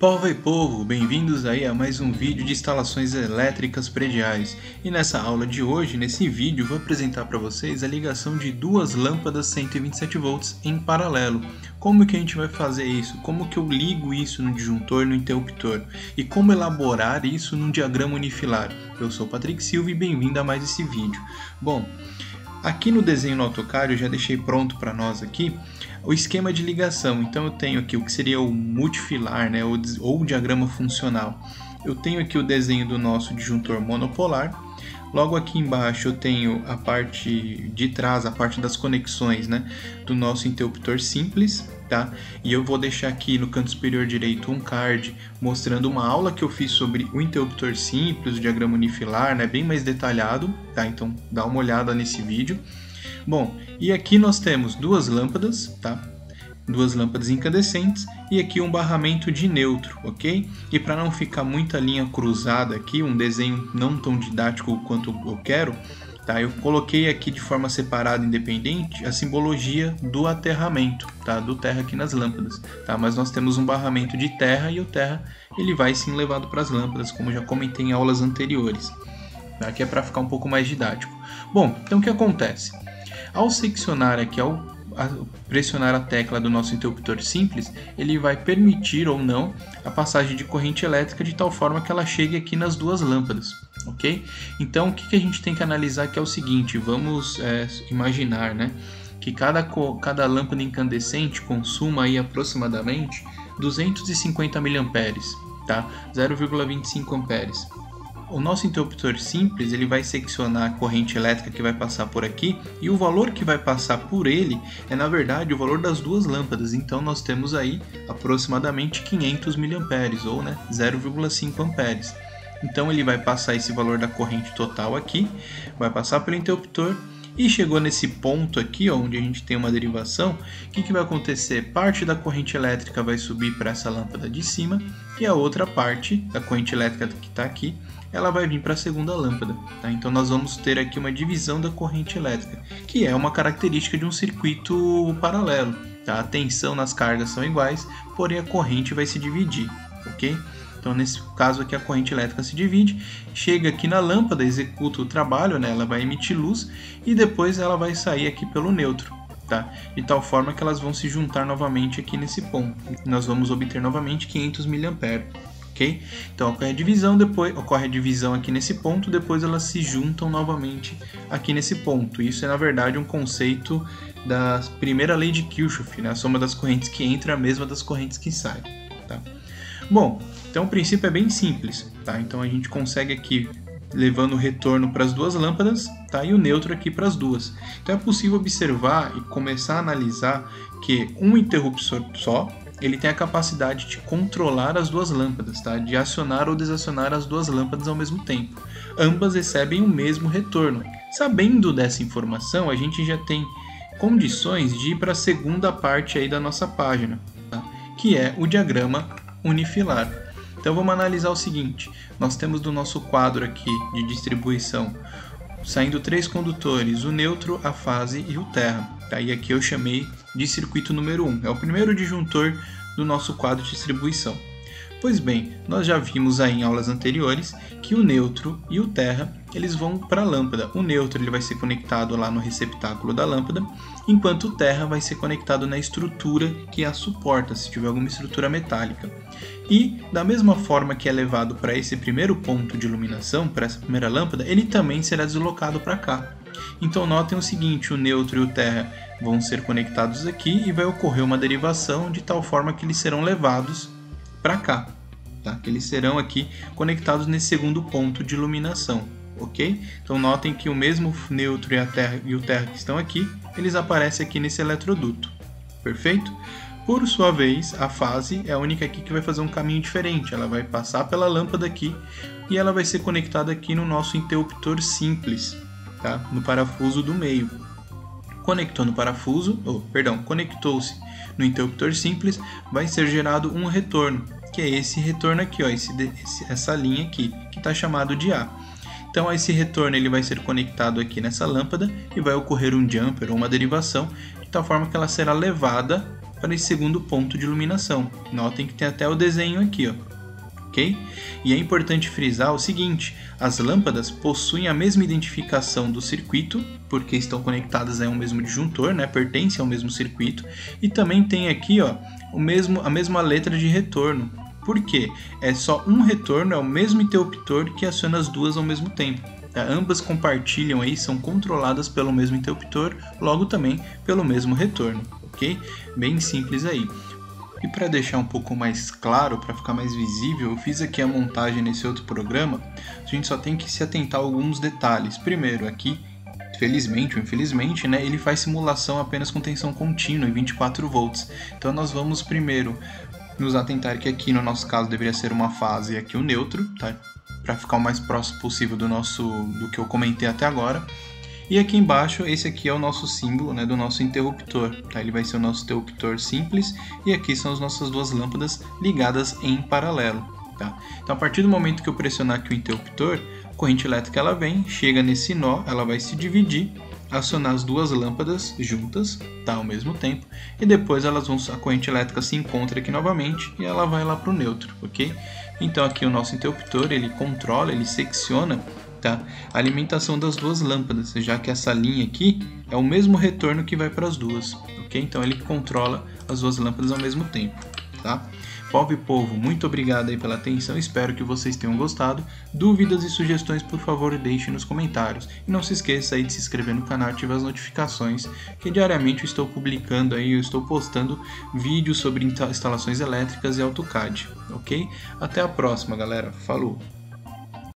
Povo e povo, bem-vindos aí a mais um vídeo de instalações elétricas prediais. E nessa aula de hoje, nesse vídeo, vou apresentar para vocês a ligação de duas lâmpadas 127 volts em paralelo. Como que a gente vai fazer isso? Como que eu ligo isso no disjuntor, no interruptor? E como elaborar isso num diagrama unifilar? Eu sou o Patrick Silva e bem-vindo a mais esse vídeo. Bom, aqui no desenho no AutoCAD eu já deixei pronto para nós aqui o esquema de ligação. Então eu tenho aqui o que seria o multifilar, né, ou o diagrama funcional. Eu tenho aqui o desenho do nosso disjuntor monopolar. Logo aqui embaixo eu tenho a parte de trás, a parte das conexões, né, do nosso interruptor simples, tá? E eu vou deixar aqui no canto superior direito um card mostrando uma aula que eu fiz sobre o interruptor simples, o diagrama unifilar, né, bem mais detalhado, tá? Então dá uma olhada nesse vídeo. Bom, e aqui nós temos duas lâmpadas, tá? Duas lâmpadas incandescentes e aqui um barramento de neutro, ok? E para não ficar muita linha cruzada aqui, um desenho não tão didático quanto eu quero, tá? Eu coloquei aqui de forma separada, independente, a simbologia do aterramento, tá? Do terra aqui nas lâmpadas, tá? Mas nós temos um barramento de terra e o terra ele vai sim levado para as lâmpadas, como já comentei em aulas anteriores, tá? Que é para ficar um pouco mais didático. Bom, então o que acontece? Ao seccionar aqui, ao pressionar a tecla do nosso interruptor simples, ele vai permitir ou não a passagem de corrente elétrica de tal forma que ela chegue aqui nas duas lâmpadas, ok? Então o que a gente tem que analisar aqui é o seguinte, vamos imaginar, né, que cada lâmpada incandescente consuma aí aproximadamente 250 mA, tá? 0,25 amperes. O nosso interruptor simples ele vai seccionar a corrente elétrica que vai passar por aqui e o valor que vai passar por ele é na verdade o valor das duas lâmpadas. Então nós temos aí aproximadamente 500 mA ou, né, 0,5 amperes. Então ele vai passar esse valor da corrente total aqui, vai passar pelo interruptor e chegou nesse ponto aqui, ó, onde a gente tem uma derivação. O que vai acontecer? Parte da corrente elétrica vai subir para essa lâmpada de cima e a outra parte da corrente elétrica que está aqui ela vai vir para a segunda lâmpada, tá? Então nós vamos ter aqui uma divisão da corrente elétrica, que é uma característica de um circuito paralelo, tá? A tensão nas cargas são iguais, porém a corrente vai se dividir, ok? Então nesse caso aqui a corrente elétrica se divide, chega aqui na lâmpada, executa o trabalho, né? Ela vai emitir luz e depois ela vai sair aqui pelo neutro, tá? De tal forma que elas vão se juntar novamente aqui nesse ponto. Nós vamos obter novamente 500 mA. Okay? Então ocorre a divisão aqui nesse ponto, depois elas se juntam novamente aqui nesse ponto. Isso é na verdade um conceito da primeira lei de Kirchhoff, né? A soma das correntes que entra é a mesma das correntes que saem, tá? Bom, então o princípio é bem simples, tá? Então a gente consegue aqui levando o retorno para as duas lâmpadas, tá? E o neutro aqui para as duas. Então é possível observar e começar a analisar que um interruptor só ele tem a capacidade de controlar as duas lâmpadas, tá? De acionar ou desacionar as duas lâmpadas ao mesmo tempo. Ambas recebem o mesmo retorno. Sabendo dessa informação, a gente já tem condições de ir para a segunda parte aí da nossa página, tá? Que é o diagrama unifilar. Então vamos analisar o seguinte, nós temos do nosso quadro aqui de distribuição saindo três condutores, o neutro, a fase e o terra. Tá? E aqui eu chamei de circuito número 1, é o primeiro disjuntor do nosso quadro de distribuição. Pois bem, nós já vimos aí em aulas anteriores que o neutro e o terra eles vão para a lâmpada. O neutro ele vai ser conectado lá no receptáculo da lâmpada, enquanto o terra vai ser conectado na estrutura que a suporta, se tiver alguma estrutura metálica. E da mesma forma que é levado para esse primeiro ponto de iluminação, para essa primeira lâmpada, ele também será deslocado para cá. Então notem o seguinte, o neutro e o terra vão ser conectados aqui e vai ocorrer uma derivação de tal forma que eles serão levados para cá, tá? Que eles serão aqui conectados nesse segundo ponto de iluminação, ok? Então notem que o mesmo neutro e o terra que estão aqui, eles aparecem aqui nesse eletroduto, perfeito? Por sua vez, a fase é a única aqui que vai fazer um caminho diferente, ela vai passar pela lâmpada aqui e ela vai ser conectada aqui no nosso interruptor simples, tá? No parafuso do meio. Conectou-se no interruptor simples, vai ser gerado um retorno, que é esse retorno aqui, ó, essa linha aqui, que está chamado de A. Então esse retorno ele vai ser conectado aqui nessa lâmpada e vai ocorrer um jumper ou uma derivação, de tal forma que ela será levada para esse segundo ponto de iluminação. Notem que tem até o desenho aqui, ó. Ok? E é importante frisar o seguinte: as lâmpadas possuem a mesma identificação do circuito, porque estão conectadas a um mesmo disjuntor, né? Pertencem ao mesmo circuito, e também tem aqui, ó, a mesma letra de retorno. Por quê? É só um retorno, é o mesmo interruptor que aciona as duas ao mesmo tempo. Ambas compartilham aí, são controladas pelo mesmo interruptor, logo também pelo mesmo retorno, ok? Bem simples aí. E para deixar um pouco mais claro, para ficar mais visível, eu fiz aqui a montagem nesse outro programa. A gente só tem que se atentar a alguns detalhes. Primeiro, aqui, felizmente ou infelizmente, né, ele faz simulação apenas com tensão contínua em 24 volts. Então nós vamos primeiro nos atentar que aqui no nosso caso deveria ser uma fase e aqui o neutro, tá? Para ficar o mais próximo possível do que eu comentei até agora. E aqui embaixo, esse aqui é o nosso símbolo, né, do nosso interruptor, tá? Ele vai ser o nosso interruptor simples, e aqui são as nossas duas lâmpadas ligadas em paralelo, tá? Então, a partir do momento que eu pressionar aqui o interruptor, a corrente elétrica ela vem, chega nesse nó, ela vai se dividir, acionar as duas lâmpadas juntas, tá, ao mesmo tempo, e depois a corrente elétrica se encontra aqui novamente e ela vai lá para o neutro, ok? Então aqui o nosso interruptor, ele controla, ele secciona, tá, a alimentação das duas lâmpadas, já que essa linha aqui é o mesmo retorno que vai para as duas, ok? Então ele controla as duas lâmpadas ao mesmo tempo, tá? Povo, muito obrigado aí pela atenção, espero que vocês tenham gostado. Dúvidas e sugestões, por favor, deixem nos comentários. E não se esqueça aí de se inscrever no canal e ativar as notificações, que diariamente eu estou publicando aí, eu estou postando vídeos sobre instalações elétricas e AutoCAD, ok? Até a próxima, galera. Falou!